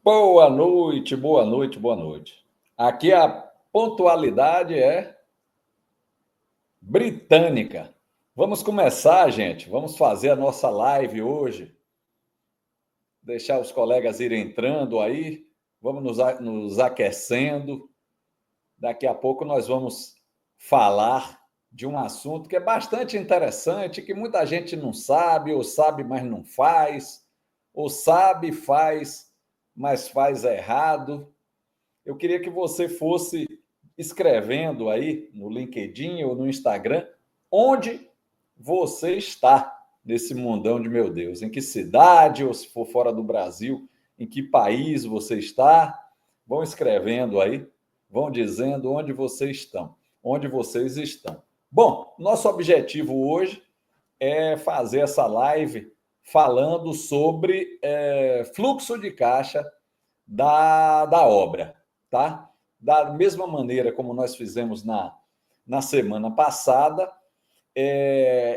Boa noite, boa noite, boa noite. Aqui a pontualidade é britânica. Vamos começar, gente. Vamos fazer a nossa live hoje. Deixar os colegas irem entrando aí. Vamos nos aquecendo. Daqui a pouco nós vamos falar de um assunto que é bastante interessante, que muita gente não sabe, ou sabe, mas não faz, ou sabe, faz, mas faz errado. Eu queria que você fosse escrevendo aí no LinkedIn ou no Instagram onde você está nesse mundão de meu Deus. Em que cidade, ou se for fora do Brasil, em que país você está. Vão escrevendo aí, vão dizendo onde vocês estão, onde vocês estão. Bom, nosso objetivo hoje é fazer essa live falando sobre fluxo de caixa da obra, tá? Da mesma maneira como nós fizemos na semana passada,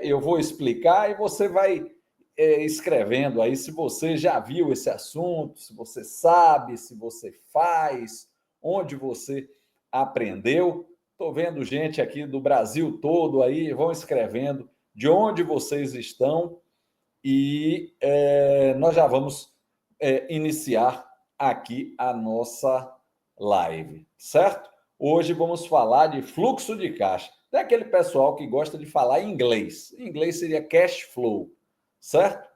eu vou explicar e você vai escrevendo aí se você já viu esse assunto, se você sabe, se você faz, onde você aprendeu. Estou vendo gente aqui do Brasil todo aí, vão escrevendo de onde vocês estão e nós já vamos iniciar aqui a nossa live, certo? Hoje vamos falar de fluxo de caixa. Tem aquele pessoal que gosta de falar em inglês. Em inglês seria cash flow, certo?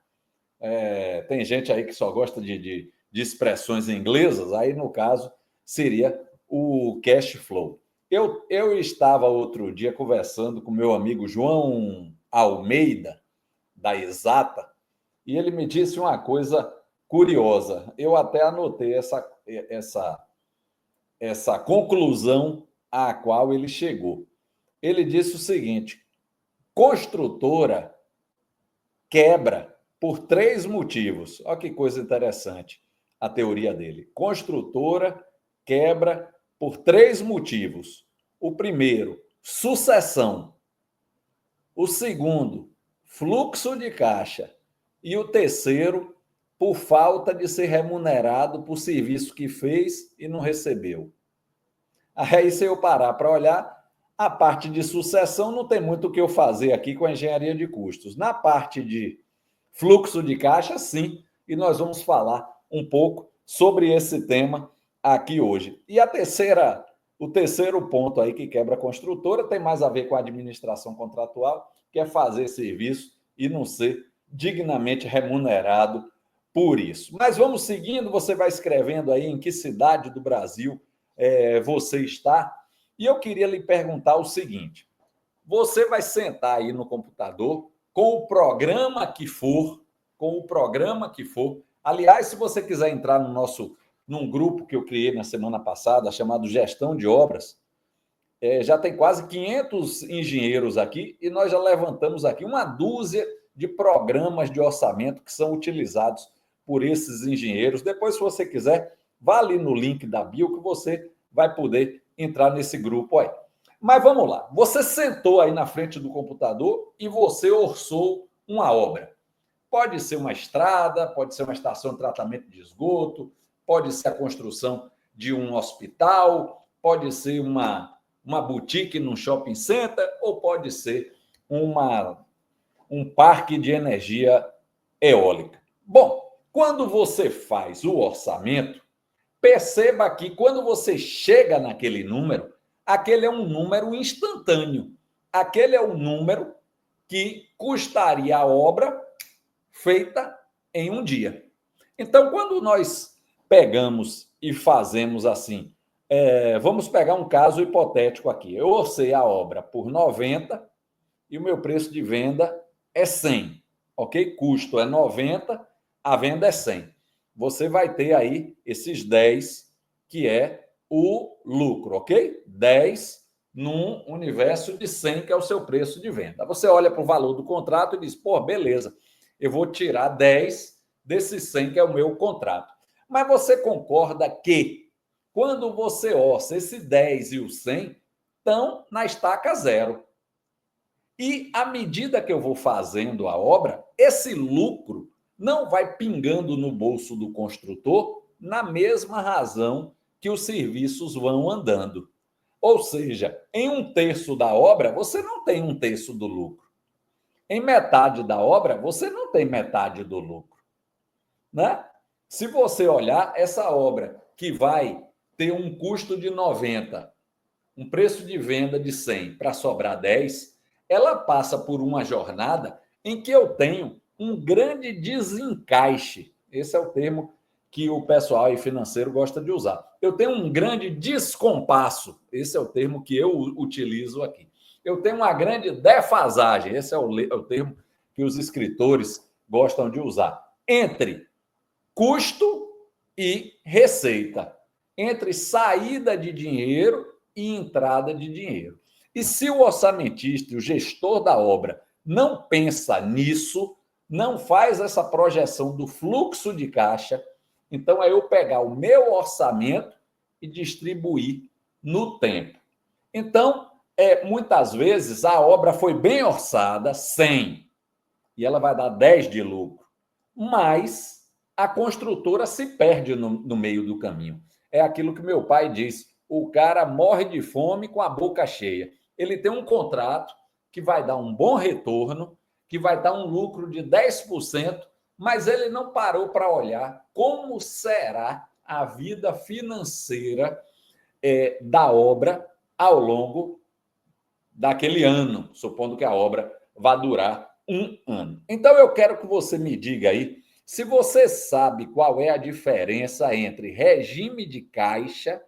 Tem gente aí que só gosta de expressões inglesas, aí no caso seria o cash flow. Eu estava outro dia conversando com meu amigo João Almeida, da Exata, e ele me disse uma coisa curiosa. Eu até anotei essa conclusão à qual ele chegou. Ele disse o seguinte: construtora quebra por três motivos. Olha que coisa interessante a teoria dele. Construtora quebra por três motivos. O primeiro, sucessão. O segundo, fluxo de caixa. E o terceiro, por falta de ser remunerado por serviço que fez e não recebeu. Aí, se eu parar para olhar, a parte de sucessão não tem muito o que eu fazer aqui com a engenharia de custos. Na parte de fluxo de caixa, sim, e nós vamos falar um pouco sobre esse tema aqui hoje. E o terceiro ponto aí que quebra a construtora tem mais a ver com a administração contratual, que é fazer serviço e não ser dignamente remunerado por isso. Mas vamos seguindo, você vai escrevendo aí em que cidade do Brasil você está. E eu queria lhe perguntar o seguinte: você vai sentar aí no computador com o programa que for, com o programa que for. Aliás, se você quiser entrar num grupo que eu criei na semana passada, chamado Gestão de Obras, já tem quase 500 engenheiros aqui e nós já levantamos aqui uma dúzia de programas de orçamento que são utilizados por esses engenheiros. Depois, se você quiser, vá ali no link da bio que você vai poder entrar nesse grupo aí. Mas vamos lá. Você sentou aí na frente do computador e você orçou uma obra. Pode ser uma estrada, pode ser uma estação de tratamento de esgoto, pode ser a construção de um hospital, pode ser uma boutique num shopping center, ou pode ser um parque de energia eólica. Bom, quando você faz o orçamento, perceba que quando você chega naquele número, aquele é um número instantâneo. Aquele é o número que custaria a obra feita em um dia. Então, quando nós pegamos e fazemos assim, vamos pegar um caso hipotético aqui. Eu orcei a obra por 90 e o meu preço de venda é 100, ok? Custo é 90, a venda é 100. Você vai ter aí esses 10, que é o lucro, ok? 10 num universo de 100, que é o seu preço de venda. Você olha para o valor do contrato e diz, pô, beleza, eu vou tirar 10 desses 100, que é o meu contrato. Mas você concorda que quando você orça esse 10 e o 100, estão na estaca zero. E à medida que eu vou fazendo a obra, esse lucro não vai pingando no bolso do construtor na mesma razão que os serviços vão andando. Ou seja, em 1/3 da obra, você não tem 1/3 do lucro. Em metade da obra, você não tem metade do lucro, né? Se você olhar essa obra que vai ter um custo de 90, um preço de venda de 100 para sobrar 10, ela passa por uma jornada em que eu tenho um grande desencaixe. Esse é o termo que o pessoal aí financeiro gosta de usar. Eu tenho um grande descompasso. Esse é o termo que eu utilizo aqui. Eu tenho uma grande defasagem. Esse é o termo que os escritores gostam de usar. Entre custo e receita. Entre saída de dinheiro e entrada de dinheiro. E se o orçamentista, o gestor da obra, não pensa nisso, não faz essa projeção do fluxo de caixa, então é eu pegar o meu orçamento e distribuir no tempo. Então, muitas vezes a obra foi bem orçada, 100, e ela vai dar 10 de lucro, mas a construtora se perde no meio do caminho. É aquilo que meu pai diz, o cara morre de fome com a boca cheia. Ele tem um contrato que vai dar um bom retorno, que vai dar um lucro de 10%, mas ele não parou para olhar como será a vida financeira da obra ao longo daquele ano, supondo que a obra vá durar 1 ano. Então, eu quero que você me diga aí se você sabe qual é a diferença entre regime de caixa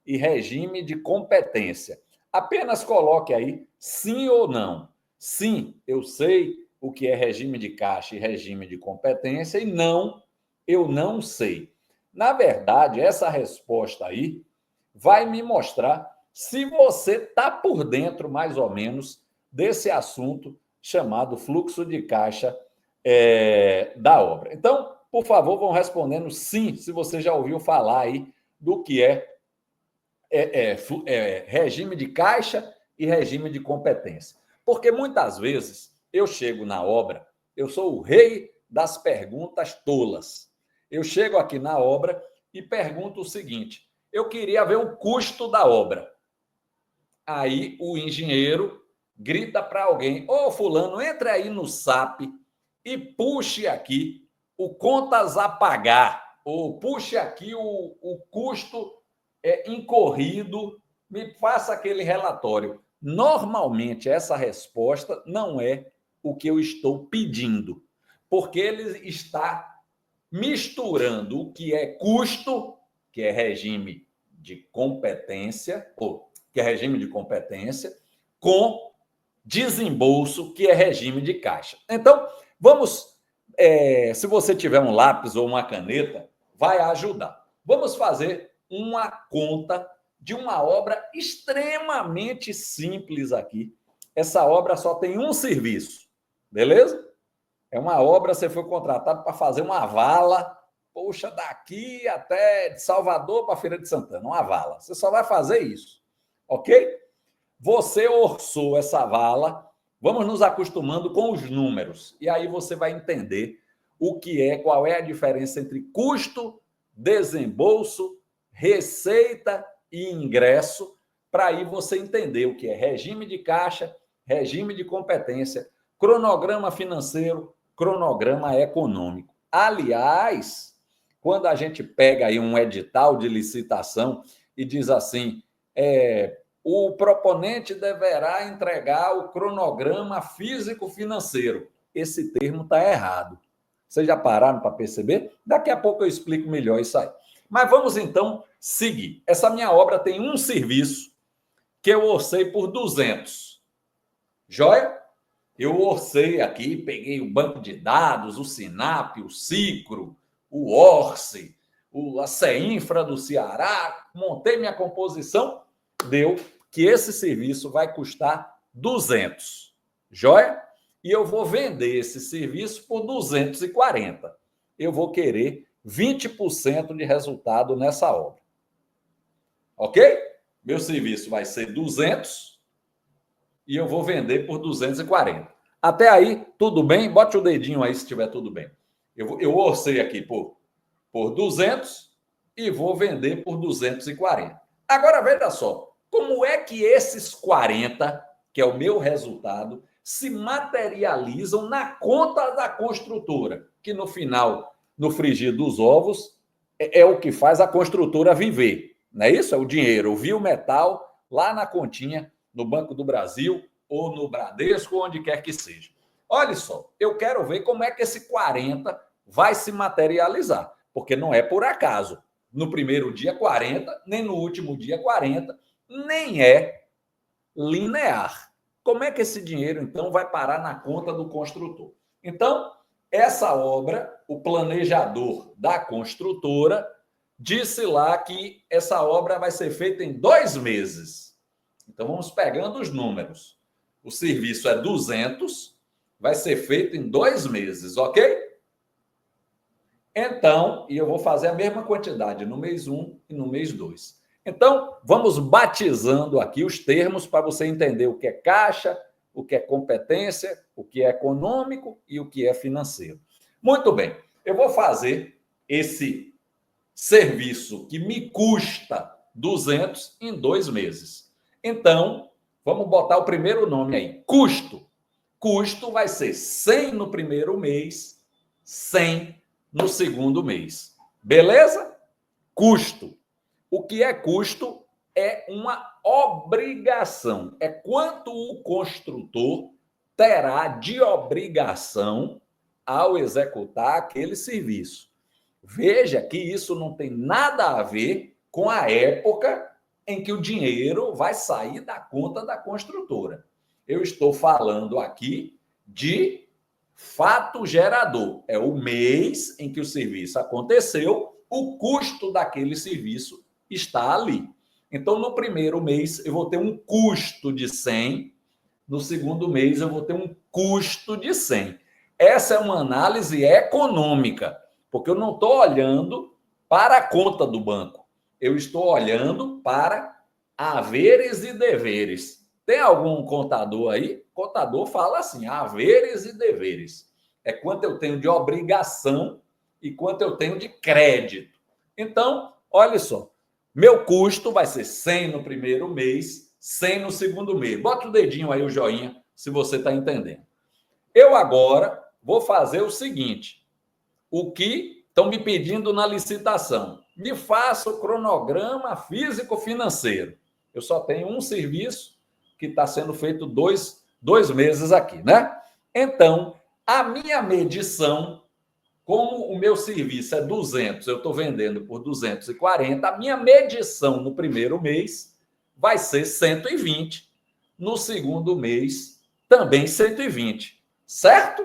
e regime de competência. Apenas coloque aí sim ou não. Sim, eu sei o que é regime de caixa e regime de competência, e não, eu não sei. Na verdade, essa resposta aí vai me mostrar se você está por dentro, mais ou menos, desse assunto chamado fluxo de caixa da obra. Então, por favor, vão respondendo sim, se você já ouviu falar aí do que regime de caixa e regime de competência. Porque muitas vezes eu chego na obra, eu sou o rei das perguntas tolas. Eu chego aqui na obra e pergunto o seguinte: eu queria ver o custo da obra. Aí o engenheiro grita para alguém: ô fulano, entre aí no SAP e puxe aqui o contas a pagar, ou puxe aqui o custo incorrido, me faça aquele relatório. Normalmente, essa resposta não é o que eu estou pedindo, porque ele está misturando o que é custo, que é regime de competência, ou que é regime de competência, com desembolso, que é regime de caixa. Então, vamos, se você tiver um lápis ou uma caneta, vai ajudar. Vamos fazer uma conta de uma obra extremamente simples aqui. Essa obra só tem um serviço, beleza? É uma obra, você foi contratado para fazer uma vala, poxa, daqui até de Salvador para Feira de Santana, uma vala. Você só vai fazer isso, ok? Você orçou essa vala, vamos nos acostumando com os números, e aí você vai entender qual é a diferença entre custo, desembolso, receita e ingresso, para aí você entender o que é regime de caixa, regime de competência, cronograma financeiro, cronograma econômico. Aliás, quando a gente pega aí um edital de licitação e diz assim, o proponente deverá entregar o cronograma físico-financeiro. Esse termo está errado. Vocês já pararam para perceber? Daqui a pouco eu explico melhor isso aí. Mas vamos então seguir. Essa minha obra tem um serviço que eu orcei por 200. Joia? Eu orcei aqui, peguei o banco de dados, o Sinap, o Cicro, o Orce, a CEINFRA do Ceará, montei minha composição, deu que esse serviço vai custar 200. Joia? E eu vou vender esse serviço por 240. Eu vou querer 20% de resultado nessa obra. Ok? Meu serviço vai ser 200 e eu vou vender por 240. Até aí, tudo bem? Bote o dedinho aí se estiver tudo bem. Eu orcei aqui por 200 e vou vender por 240. Agora, veja só, como é que esses 40, que é o meu resultado, se materializam na conta da construtora, que no final, no frigir dos ovos, é o que faz a construtora viver, não é isso? É o dinheiro, o Viu Metal, lá na continha, no Banco do Brasil, ou no Bradesco, ou onde quer que seja. Olha só, eu quero ver como é que esse 40 vai se materializar, porque não é por acaso. No primeiro dia 40, nem no último dia 40, nem é linear. Como é que esse dinheiro, então, vai parar na conta do construtor? Então, essa obra, o planejador da construtora disse lá que essa obra vai ser feita em 2 meses. Então, vamos pegando os números. O serviço é 200, vai ser feito em 2 meses, ok? Então, e eu vou fazer a mesma quantidade no mês 1 e no mês 2. Então, vamos batizando aqui os termos para você entender o que é caixa, o que é competência, o que é econômico e o que é financeiro. Muito bem, eu vou fazer esse serviço que me custa 200 em 2 meses. Então, vamos botar o primeiro nome aí, custo. Custo vai ser 100 no primeiro mês, 100 no segundo mês. Beleza? Custo. O que é custo? É uma obrigação. É quanto o construtor terá de obrigação ao executar aquele serviço. Veja que isso não tem nada a ver com a época em que o dinheiro vai sair da conta da construtora. Eu estou falando aqui de fato gerador. É o mês em que o serviço aconteceu, o custo daquele serviço está ali. Então, no primeiro mês, eu vou ter um custo de 100, no segundo mês, eu vou ter um custo de 100. Essa é uma análise econômica, porque eu não estou olhando para a conta do banco, eu estou olhando para haveres e deveres. Tem algum contador aí? Contador fala assim: haveres e deveres. É quanto eu tenho de obrigação e quanto eu tenho de crédito. Então, olha só, meu custo vai ser 100 no primeiro mês, 100 no segundo mês. Bota o dedinho aí, o joinha, se você está entendendo. Eu agora vou fazer o seguinte: o que estão me pedindo na licitação? Me faça o cronograma físico-financeiro. Eu só tenho um serviço que está sendo feito dois meses aqui, né? Então, a minha medição, como o meu serviço é 200, eu estou vendendo por 240, a minha medição no primeiro mês vai ser 120, no segundo mês também 120, certo?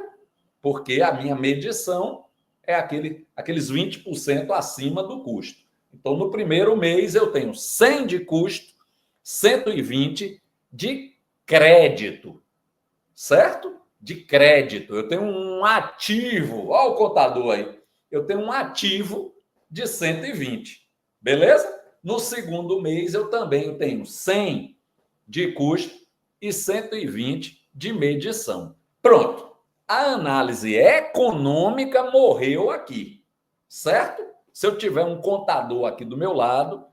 Porque a minha medição é aqueles 20% acima do custo. Então, no primeiro mês, eu tenho 100 de custo, 120 de crédito, certo? De crédito. Eu tenho um ativo, olha o contador aí, eu tenho um ativo de 120, beleza? No segundo mês, eu também tenho 100 de custo e 120 de medição. Pronto. A análise econômica morreu aqui, certo? Se eu tiver um contador aqui do meu lado,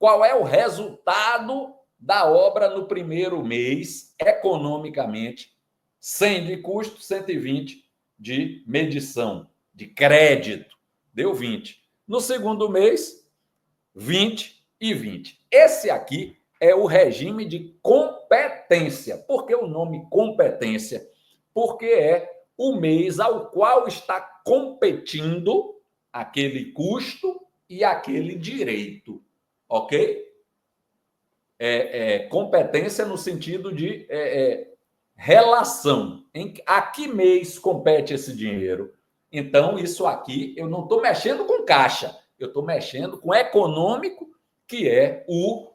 qual é o resultado da obra no primeiro mês, economicamente? 100 de custo, 120 de medição, de crédito. Deu 20. No segundo mês, 20 e 20. Esse aqui é o regime de competência. Por que o nome competência? Porque é o mês ao qual está competindo aquele custo e aquele direito, ok? Competência no sentido de relação. A que mês compete esse dinheiro? Então, isso aqui, eu não estou mexendo com caixa, eu estou mexendo com econômico, que é o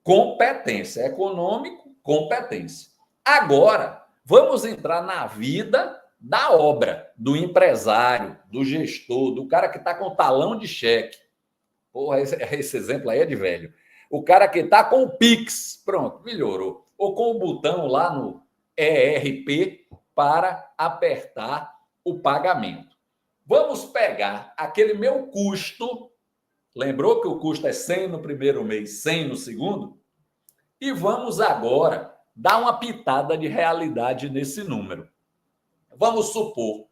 competência. Econômico, competência. Agora, vamos entrar na vida da obra, do empresário, do gestor, do cara que está com talão de cheque. Porra, esse exemplo aí é de velho. O cara que está com o Pix, pronto, melhorou. Ou com o botão lá no ERP para apertar o pagamento. Vamos pegar aquele meu custo Lembrou que o custo é 100 no primeiro mês, 100 no segundo? E vamos agora dar uma pitada de realidade nesse número. Vamos supor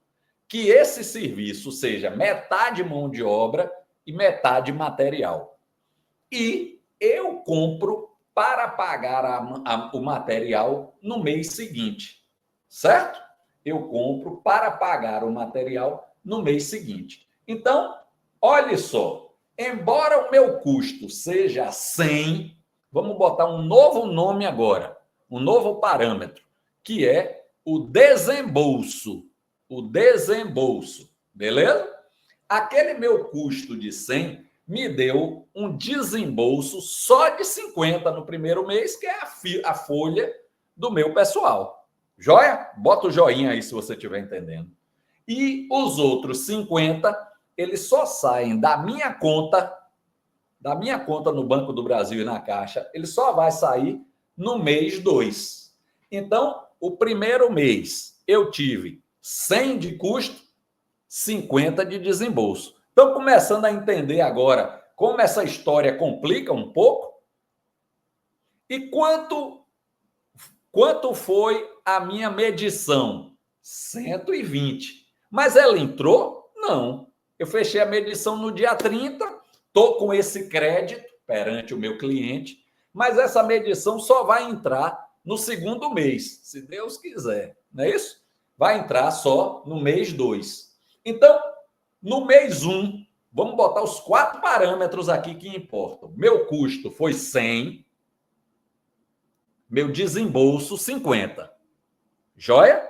que esse serviço seja metade mão de obra e metade material. E eu compro para pagar o material no mês seguinte, certo? Eu compro para pagar o material no mês seguinte. Então, olhe só, embora o meu custo seja 100, vamos botar um novo nome agora, um novo parâmetro, que é o desembolso. O desembolso, beleza? Aquele meu custo de 100 me deu um desembolso só de 50 no primeiro mês, que é a folha do meu pessoal. Joia? Bota o joinha aí se você estiver entendendo. E os outros 50, eles só saem da minha conta no Banco do Brasil e na Caixa, ele só vai sair no mês 2. Então, o primeiro mês eu tive 100 de custo, 50 de desembolso. Estão começando a entender agora como essa história complica um pouco? E quanto foi a minha medição? 120. Mas ela entrou? Não. Eu fechei a medição no dia 30, estou com esse crédito perante o meu cliente, mas essa medição só vai entrar no segundo mês, se Deus quiser. Não é isso? Vai entrar só no mês 2. Então, no mês 1, vamos botar os 4 parâmetros aqui que importam. Meu custo foi 100, meu desembolso 50. Joia?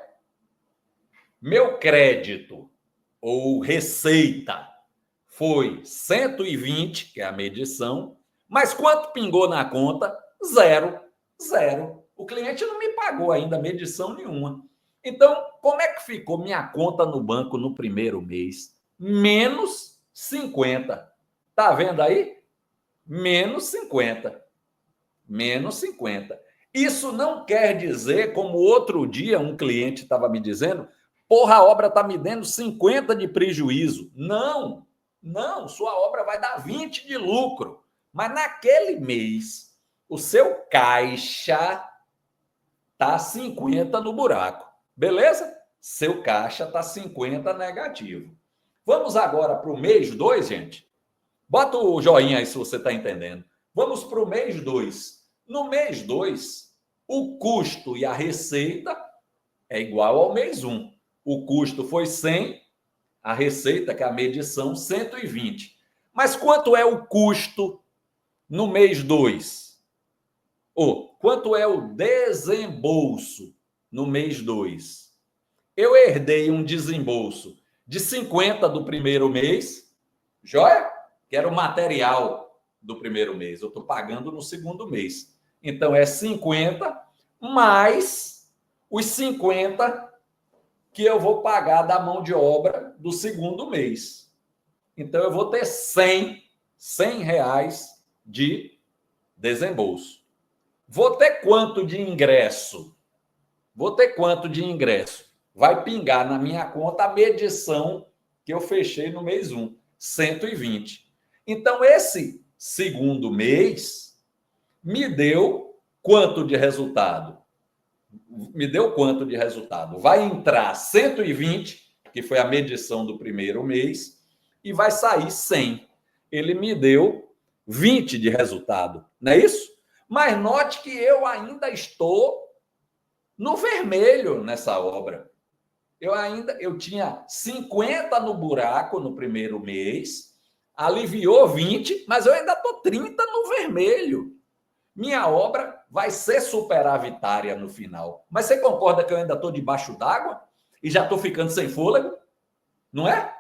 Meu crédito ou receita foi 120, que é a medição, mas quanto pingou na conta? Zero. Zero. O cliente não me pagou ainda medição nenhuma. Então, como é que ficou minha conta no banco no primeiro mês? Menos 50. Tá vendo aí? Menos 50. Menos 50. Isso não quer dizer, como outro dia um cliente estava me dizendo, porra, a obra está me dando 50 de prejuízo. Não, não, sua obra vai dar 20 de lucro. Mas naquele mês, o seu caixa está 50 no buraco. Beleza? Seu caixa está 50 negativo. Vamos agora para o mês 2, gente? Bota o joinha aí se você está entendendo. Vamos para o mês 2. No mês 2, o custo e a receita é igual ao mês 1. O custo foi 100, a receita, que é a medição, 120. Mas quanto é o custo no mês 2? Quanto é o desembolso no mês 2? Eu herdei um desembolso de 50 do primeiro mês, joia? Que era o material do primeiro mês. Eu estou pagando no segundo mês. Então, é 50 mais os 50 que eu vou pagar da mão de obra do segundo mês. Então, eu vou ter 100 reais de desembolso. Vou ter quanto de ingresso? Vai pingar na minha conta a medição que eu fechei no mês 1, 120. Então, esse segundo mês me deu quanto de resultado? Vai entrar 120, que foi a medição do primeiro mês, e vai sair 100. Ele me deu 20 de resultado, não é isso? Mas note que eu ainda estou no vermelho nessa obra. Eu tinha 50 no buraco no primeiro mês, aliviou 20, mas eu ainda estou 30 no vermelho. Minha obra vai ser superavitária no final. Mas você concorda que eu ainda estou debaixo d'água e já estou ficando sem fôlego? Não é?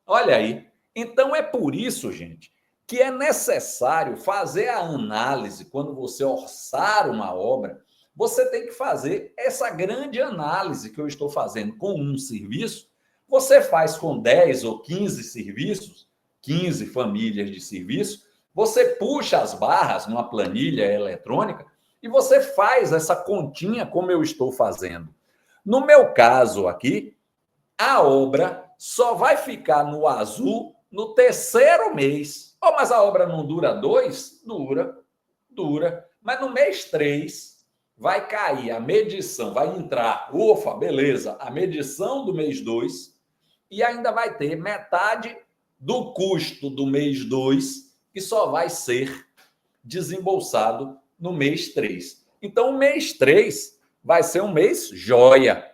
Olha aí. Então é por isso, gente, que é necessário fazer a análise quando você orçar uma obra. Você tem que fazer essa grande análise que eu estou fazendo com um serviço. Você faz com 10 ou 15 serviços, 15 famílias de serviço, você puxa as barras numa planilha eletrônica e você faz essa continha como eu estou fazendo. No meu caso aqui, a obra só vai ficar no azul no terceiro mês. Oh, mas a obra não dura 2? Dura. Mas no mês 3 vai cair a medição, vai entrar, ufa, beleza, a medição do mês 2 e ainda vai ter metade do custo do mês 2 que só vai ser desembolsado no mês 3. Então, o mês 3 vai ser um mês joia,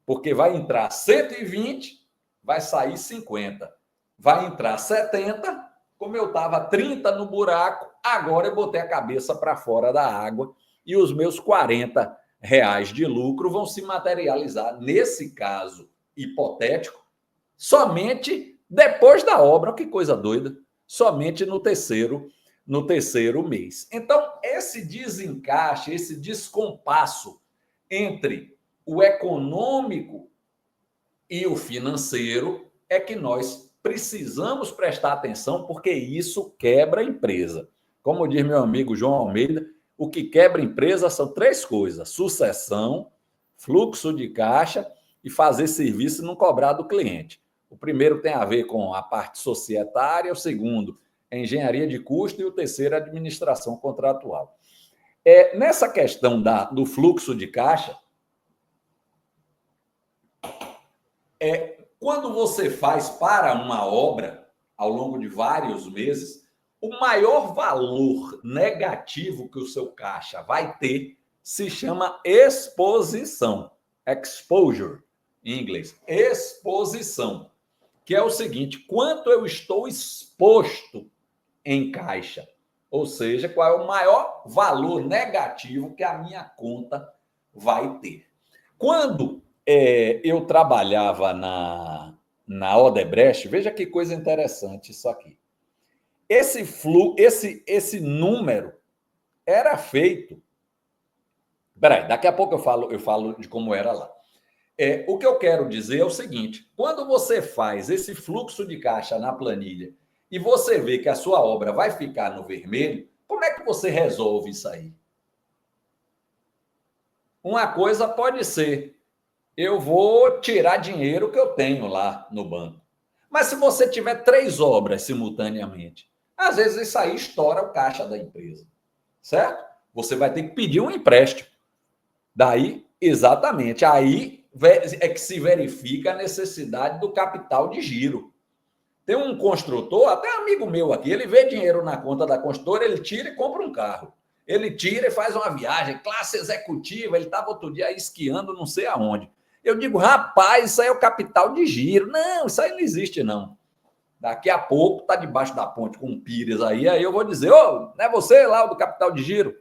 porque vai entrar 120, vai sair 50. Vai entrar 70, como eu estava 30 no buraco, agora eu botei a cabeça para fora da água e os meus R$ 40 de lucro vão se materializar, nesse caso hipotético, somente depois da obra. Que coisa doida! Somente no terceiro mês. Então, esse desencaixe, esse descompasso entre o econômico e o financeiro é que nós precisamos prestar atenção, porque isso quebra a empresa. Como diz meu amigo João Almeida, o que quebra a empresa são 3 coisas: sucessão, fluxo de caixa e fazer serviço e não cobrar do cliente. O primeiro tem a ver com a parte societária, o segundo é engenharia de custo e o terceiro é administração contratual. Nessa questão do fluxo de caixa, quando você faz para uma obra, ao longo de vários meses, o maior valor negativo que o seu caixa vai ter se chama exposição. Exposure, em inglês. Exposição. Que é o seguinte: quanto eu estou exposto em caixa. Ou seja, qual é o maior valor negativo que a minha conta vai ter. Quando eu trabalhava na Odebrecht, veja que coisa interessante isso aqui. Esse número era feito. Peraí, daqui a pouco eu falo de como era lá. O que eu quero dizer é o seguinte: quando você faz esse fluxo de caixa na planilha e você vê que a sua obra vai ficar no vermelho, como é que você resolve isso aí? Uma coisa pode ser: eu vou tirar dinheiro que eu tenho lá no banco. Mas se você tiver 3 obras simultaneamente, às vezes isso aí estoura o caixa da empresa, certo? Você vai ter que pedir um empréstimo. Daí, exatamente, aí é que se verifica a necessidade do capital de giro. Tem um construtor, até amigo meu aqui, ele vê dinheiro na conta da construtora, ele tira e compra um carro. Ele tira e faz uma viagem, classe executiva, ele estava outro dia esquiando não sei aonde. Eu digo, rapaz, isso aí é o capital de giro. Não, isso aí não existe, não. Daqui a pouco, tá debaixo da ponte com um Pires aí eu vou dizer, não é você lá, o do capital de giro?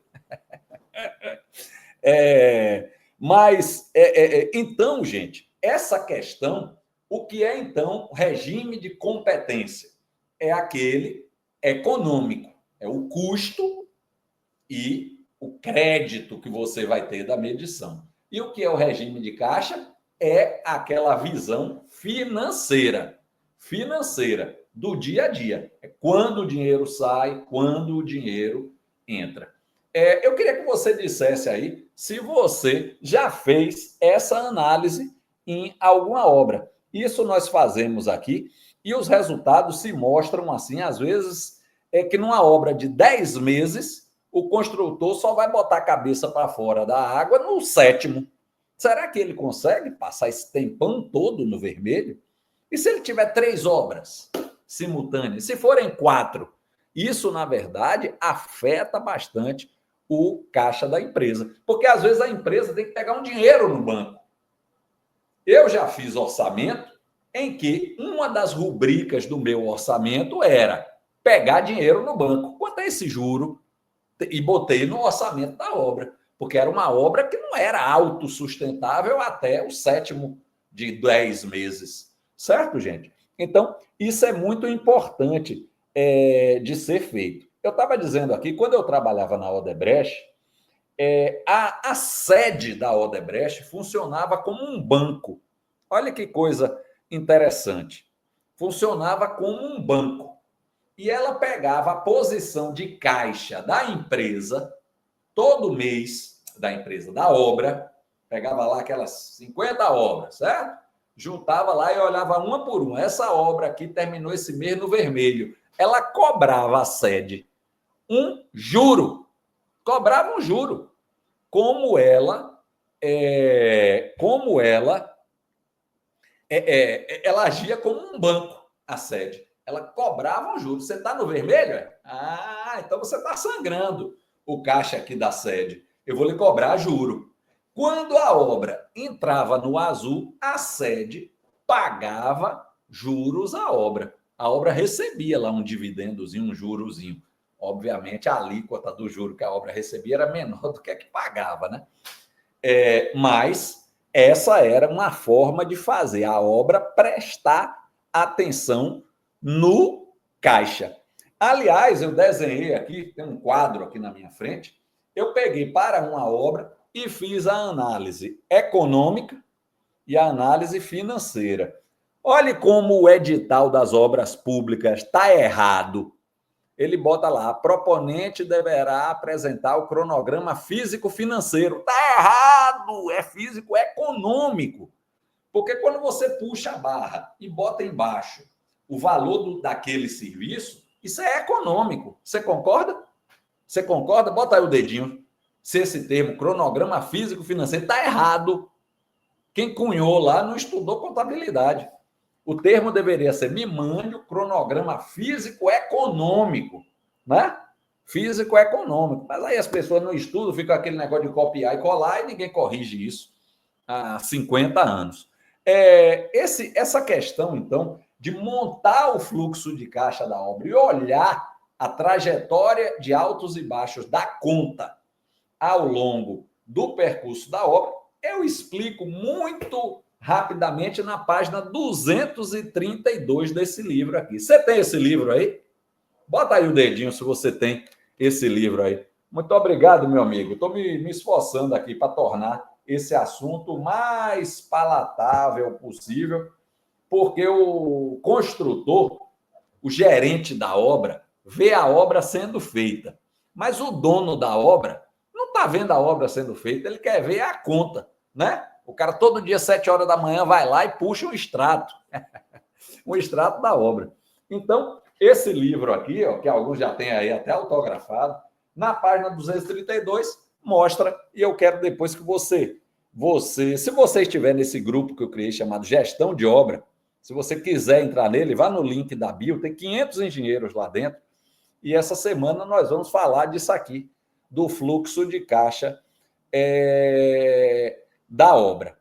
Então, gente, essa questão, o que é, então, regime de competência? É aquele econômico, é o custo e o crédito que você vai ter da medição. E o que é o regime de caixa? É aquela visão financeira do dia a dia. É quando o dinheiro sai, quando o dinheiro entra. Eu queria que você dissesse aí se você já fez essa análise em alguma obra. Isso nós fazemos aqui e os resultados se mostram assim, às vezes, que numa obra de 10 meses, o construtor só vai botar a cabeça para fora da água no 7º. Será que ele consegue passar esse tempão todo no vermelho? E se ele tiver 3 obras simultâneas? Se forem 4? Isso, na verdade, afeta bastante o caixa da empresa. Porque, às vezes, a empresa tem que pegar um dinheiro no banco. Eu já fiz orçamento em que uma das rubricas do meu orçamento era pegar dinheiro no banco. Quanto é esse juro? E botei no orçamento da obra, porque era uma obra que não era autossustentável até o 7º de 10 meses. Certo, gente? Então, isso é muito importante de ser feito. Eu estava dizendo aqui, quando eu trabalhava na Odebrecht, a sede da Odebrecht funcionava como um banco. Olha que coisa interessante. Funcionava como um banco. E ela pegava a posição de caixa da empresa, todo mês, da empresa, da obra, pegava lá aquelas 50 obras, certo? juntava lá e olhava uma por uma. Essa obra aqui terminou esse mês no vermelho. Ela cobrava a sede um juro. Cobrava um juro. Ela agia como um banco, a sede. Ela cobrava um juro. Você está no vermelho? Então você está sangrando o caixa aqui da sede. Eu vou lhe cobrar juro. Quando a obra entrava no azul, a sede pagava juros à obra. A obra recebia lá um dividendozinho, um jurozinho. Obviamente, a alíquota do juro que a obra recebia era menor do que a que pagava, né? Mas essa era uma forma de fazer a obra prestar atenção no caixa. Aliás, eu desenhei aqui, tem um quadro aqui na minha frente, eu peguei para uma obra e fiz a análise econômica e a análise financeira. Olhe como o edital das obras públicas está errado. Ele bota lá, a proponente deverá apresentar o cronograma físico-financeiro. Está errado, é físico-econômico. Porque quando você puxa a barra e bota embaixo o valor daquele serviço, isso é econômico. Você concorda? Você concorda? Bota aí o dedinho. Se esse termo, cronograma físico-financeiro, está errado. Quem cunhou lá não estudou contabilidade. O termo deveria ser me mande o cronograma físico-econômico, né? Físico-econômico. Mas aí as pessoas não estudam, fica aquele negócio de copiar e colar e ninguém corrige isso há 50 anos. Essa questão, então, de montar o fluxo de caixa da obra e olhar a trajetória de altos e baixos da conta ao longo do percurso da obra, eu explico muito rapidamente na página 232 desse livro aqui. Você tem esse livro aí? Bota aí o dedinho se você tem esse livro aí. Muito obrigado, meu amigo. Estou me esforçando aqui para tornar esse assunto o mais palatável possível, porque o construtor, o gerente da obra, vê a obra sendo feita, mas o dono da obra não está vendo a obra sendo feita, ele quer ver a conta, né? O cara todo dia, 7 horas da manhã, vai lá e puxa um extrato, um extrato da obra. Então, esse livro aqui, ó, que alguns já têm aí até autografado, na página 232, mostra, e eu quero depois que você, se você estiver nesse grupo que eu criei chamado Gestão de Obra, se você quiser entrar nele, vá no link da bio, tem 500 engenheiros lá dentro, e essa semana nós vamos falar disso aqui, do fluxo de caixa da obra.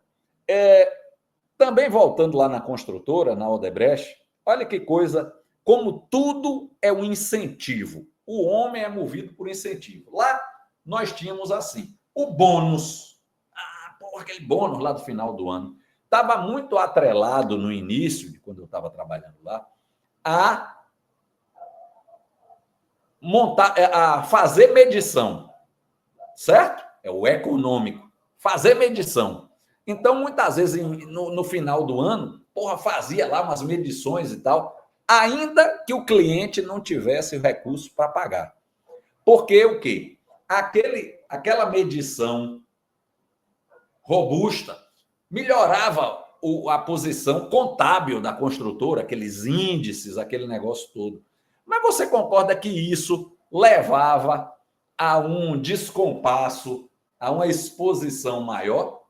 Também voltando lá na construtora, na Odebrecht, olha que coisa, como tudo é um incentivo. O homem é movido por incentivo. Lá nós tínhamos assim, o bônus. Aquele bônus lá do final do ano. Estava muito atrelado no início, de quando eu estava trabalhando lá, a fazer medição, certo? É o econômico. Fazer medição. Então, muitas vezes, no final do ano, fazia lá umas medições e tal, ainda que o cliente não tivesse o recurso para pagar. Porque o quê? Aquela medição robusta melhorava a posição contábil da construtora, aqueles índices, aquele negócio todo. Mas você concorda que isso levava a um descompasso, a uma exposição maior?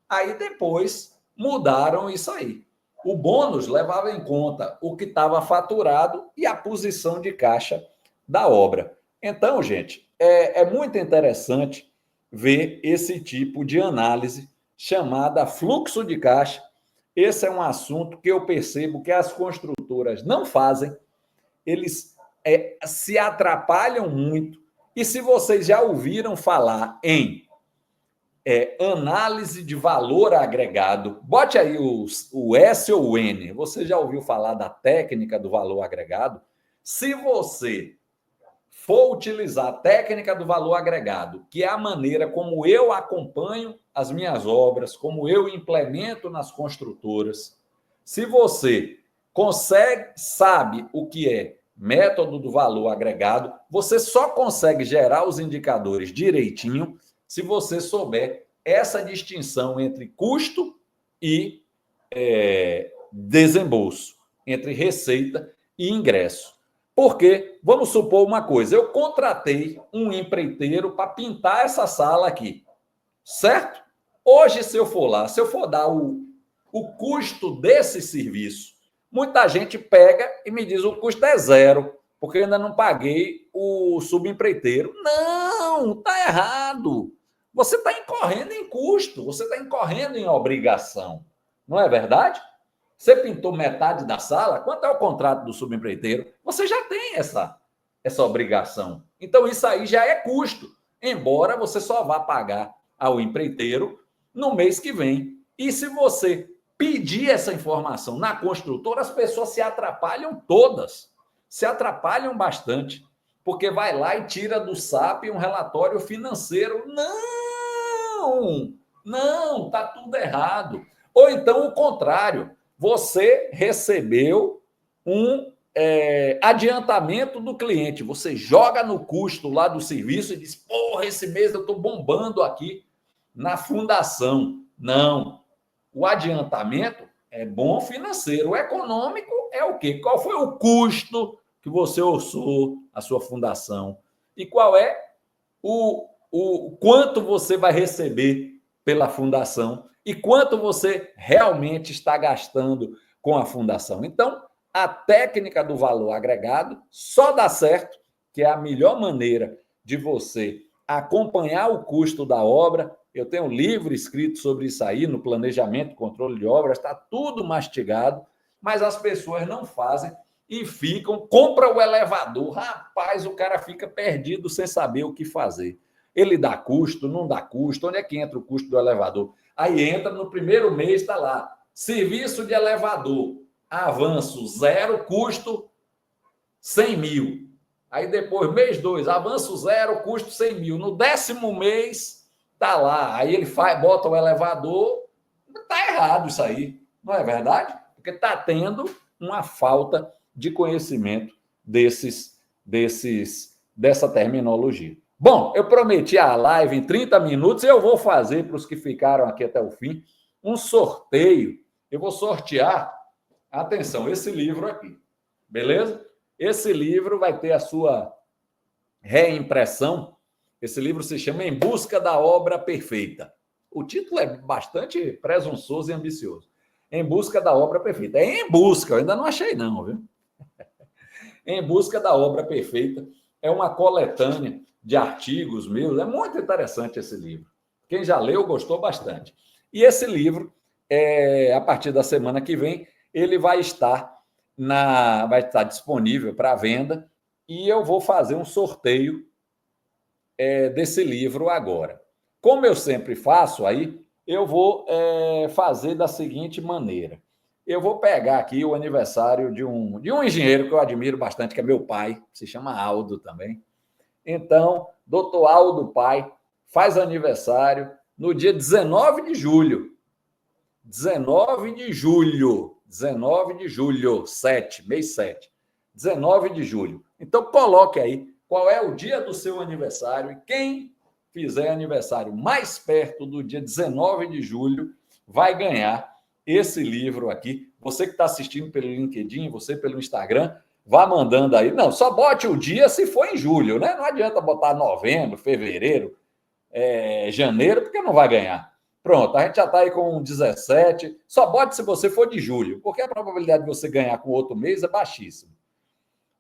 Aí depois mudaram isso aí. O bônus levava em conta o que estava faturado e a posição de caixa da obra. Então, gente, é muito interessante ver esse tipo de análise chamada fluxo de caixa. Esse é um assunto que eu percebo que as construtoras não fazem, eles se atrapalham muito. E se vocês já ouviram falar em análise de valor agregado, bote aí o S ou o N. Você já ouviu falar da técnica do valor agregado? Se você for utilizar a técnica do valor agregado, que é a maneira como eu acompanho as minhas obras, como eu implemento nas construtoras, se você sabe o que é método do valor agregado, você só consegue gerar os indicadores direitinho se você souber essa distinção entre custo e desembolso, entre receita e ingresso. Porque, vamos supor uma coisa, eu contratei um empreiteiro para pintar essa sala aqui, certo? Hoje, se eu for lá, se eu for dar o custo desse serviço, muita gente pega e me diz o custo é zero, porque eu ainda não paguei o subempreiteiro. Não, está errado. Você está incorrendo em custo, você está incorrendo em obrigação. Não é verdade? Você pintou metade da sala, quanto é o contrato do subempreiteiro? Você já tem essa obrigação. Então, isso aí já é custo, embora você só vá pagar ao empreiteiro no mês que vem. E se você pedir essa informação na construtora, as pessoas se atrapalham todas, se atrapalham bastante, porque vai lá e tira do SAP um relatório financeiro. Não, tá tudo errado. Ou então o contrário, você recebeu um adiantamento do cliente, você joga no custo lá do serviço e diz, porra, esse mês eu estou bombando aqui na fundação. Não, o adiantamento é bom financeiro, o econômico é o quê? Qual foi o custo que você orçou a sua fundação? E qual é o quanto você vai receber pela fundação e quanto você realmente está gastando com a fundação. Então, a técnica do valor agregado só dá certo, que é a melhor maneira de você acompanhar o custo da obra. Eu tenho um livro escrito sobre isso aí, no planejamento e controle de obras, está tudo mastigado, mas as pessoas não fazem e compra o elevador. Rapaz, o cara fica perdido sem saber o que fazer. Ele dá custo, não dá custo, onde é que entra o custo do elevador? Aí entra no primeiro mês, está lá, serviço de elevador, avanço zero, custo 100 mil. Aí depois, mês 2, avanço zero, custo 100 mil. No 10º mês, está lá. Aí ele bota o elevador, está errado isso aí, não é verdade? Porque está tendo uma falta de conhecimento dessa terminologia. Bom, eu prometi a live em 30 minutos e eu vou fazer para os que ficaram aqui até o fim um sorteio. Eu vou sortear, atenção, esse livro aqui, beleza? Esse livro vai ter a sua reimpressão. Esse livro se chama Em Busca da Obra Perfeita. O título é bastante presunçoso e ambicioso. Em Busca da Obra Perfeita. É em busca, eu ainda não achei não, viu? Em Busca da Obra Perfeita é uma coletânea de artigos meus. É muito interessante esse livro. Quem já leu gostou bastante. E esse livro, a partir da semana que vem, ele vai estar disponível para venda e eu vou fazer um sorteio desse livro agora. Como eu sempre faço aí, eu vou fazer da seguinte maneira. Eu vou pegar aqui o aniversário de um engenheiro que eu admiro bastante, que é meu pai, se chama Aldo também. Então, doutor Aldo Pai faz aniversário no dia 19 de julho. 19 de julho. 19 de julho, 7, mês 7. 19 de julho. Então, coloque aí qual é o dia do seu aniversário e quem fizer aniversário mais perto do dia 19 de julho vai ganhar esse livro aqui. Você que está assistindo pelo LinkedIn, você pelo Instagram, vá mandando aí. Não, só bote o dia se for em julho, né? Não adianta botar novembro, fevereiro, janeiro, porque não vai ganhar. Pronto, a gente já está aí com 17. Só bote se você for de julho, porque a probabilidade de você ganhar com outro mês é baixíssima.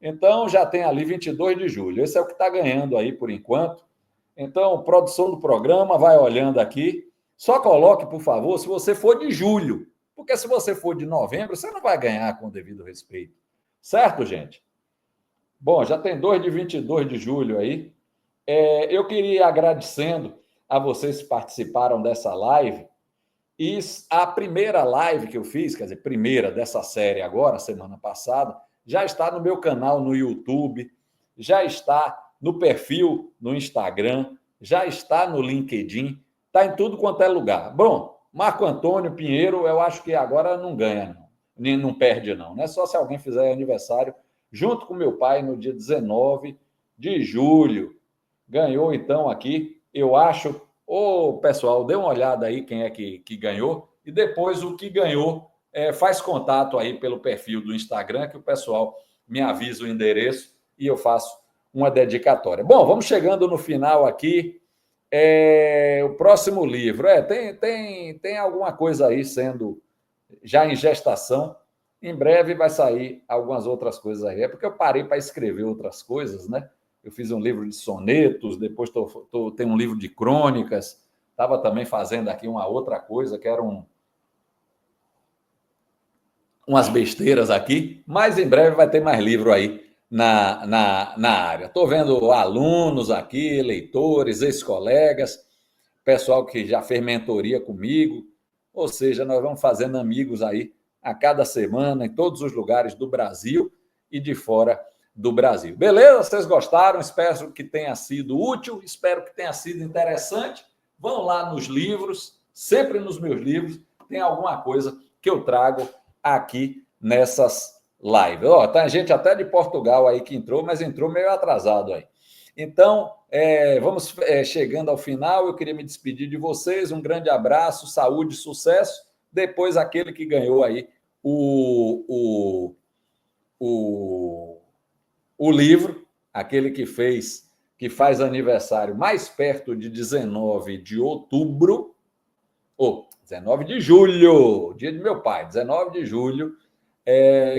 Então, já tem ali 22 de julho. Esse é o que está ganhando aí por enquanto. Então, produção do programa, vai olhando aqui. Só coloque, por favor, se você for de julho. Porque se você for de novembro, você não vai ganhar com o devido respeito. Certo, gente? Bom, já tem 2 de 22 de julho aí. Eu queria ir agradecendo a vocês que participaram dessa live. E a primeira live que eu fiz, quer dizer, primeira dessa série agora, semana passada, já está no meu canal no YouTube, já está no perfil no Instagram, já está no LinkedIn, está em tudo quanto é lugar. Bom, Marco Antônio Pinheiro, eu acho que agora não ganha, não, não perde, não. Não é só se alguém fizer aniversário junto com meu pai no dia 19 de julho. Ganhou, então, aqui, eu acho. Ô, pessoal, dê uma olhada aí quem é que ganhou e depois o que ganhou faz contato aí pelo perfil do Instagram, que o pessoal me avisa o endereço e eu faço uma dedicatória. Bom, vamos chegando no final aqui. O próximo livro. Tem alguma coisa aí sendo já em gestação. Em breve vai sair algumas outras coisas aí. É porque eu parei para escrever outras coisas, né? Eu fiz um livro de sonetos, depois tenho um livro de crônicas. Estava também fazendo aqui uma outra coisa, que eram umas besteiras aqui, mas em breve vai ter mais livro aí na área. Estou vendo alunos aqui, leitores, ex-colegas, pessoal que já fez mentoria comigo, ou seja, nós vamos fazendo amigos aí a cada semana, em todos os lugares do Brasil e de fora do Brasil. Beleza? Vocês gostaram? Espero que tenha sido útil, espero que tenha sido interessante. Vão lá nos livros, sempre nos meus livros, tem alguma coisa que eu trago aqui nessas lives. Tem gente até de Portugal aí que entrou, mas entrou meio atrasado aí. Então, vamos chegando ao final. Eu queria me despedir de vocês. Um grande abraço, saúde, sucesso. Depois, aquele que ganhou aí o livro, aquele que faz aniversário mais perto de 19 de outubro, 19 de julho, dia de meu pai, 19 de julho,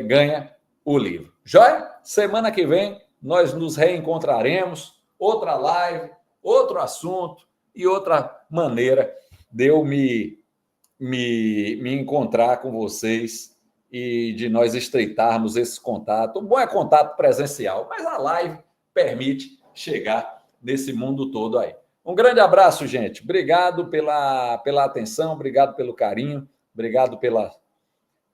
ganha o livro. Joia? Semana que vem nós nos reencontraremos, outra live, outro assunto e outra maneira de eu me encontrar com vocês e de nós estreitarmos esse contato. O bom é contato presencial, mas a live permite chegar nesse mundo todo aí. Um grande abraço, gente. Obrigado pela atenção, obrigado pelo carinho, obrigado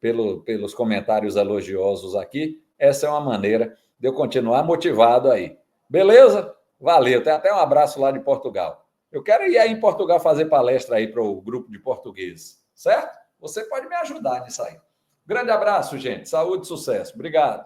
pelos comentários elogiosos aqui. Essa é uma maneira de eu continuar motivado aí. Beleza? Valeu. Tem até um abraço lá de Portugal. Eu quero ir aí em Portugal fazer palestra aí para o grupo de portugueses, certo? Você pode me ajudar nisso aí. Grande abraço, gente. Saúde e sucesso. Obrigado.